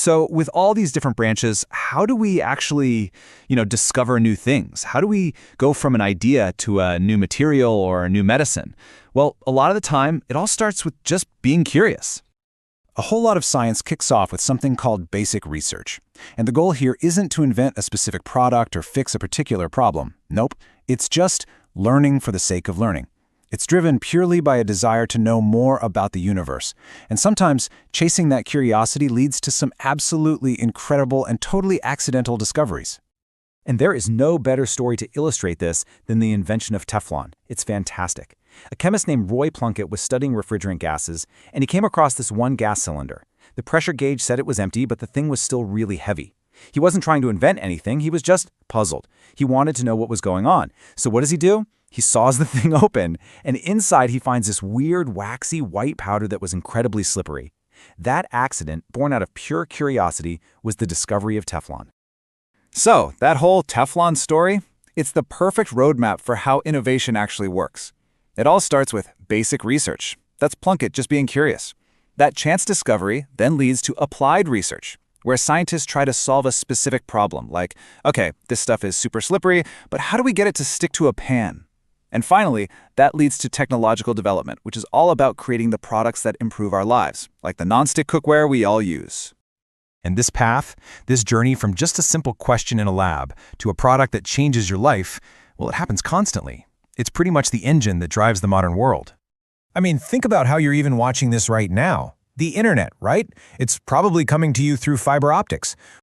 So with all these different branches, how do we actually, discover new things? How do we go from an idea to a new material or a new medicine? Well, a lot of the time, it all starts with just being curious. A whole lot of science kicks off with something called basic research. And the goal here isn't to invent a specific product or fix a particular problem. Nope, it's just learning for the sake of learning. It's driven purely by a desire to know more about the universe. And sometimes chasing that curiosity leads to some absolutely incredible and totally accidental discoveries. And there is no better story to illustrate this than the invention of Teflon. It's fantastic. A chemist named Roy Plunkett was studying refrigerant gases, and he came across this one gas cylinder. The pressure gauge said it was empty, but the thing was still really heavy. He wasn't trying to invent anything, he was just puzzled. He wanted to know what was going on. So what does he do? He saws the thing open, and inside he finds this weird, waxy white powder that was incredibly slippery. That accident, born out of pure curiosity, was the discovery of Teflon. So, that whole Teflon story, it's the perfect roadmap for how innovation actually works. It all starts with basic research. That's Plunkett just being curious. That chance discovery then leads to applied research, where scientists try to solve a specific problem, like, okay, this stuff is super slippery, but how do we get it to stick to a pan? And finally, that leads to technological development, which is all about creating the products that improve our lives, like the nonstick cookware we all use. And this path, this journey from just a simple question in a lab to a product that changes your life, well, it happens constantly. It's pretty much the engine that drives the modern world. I mean, think about how you're even watching this right now. The internet, right? It's probably coming to you through fiber optics.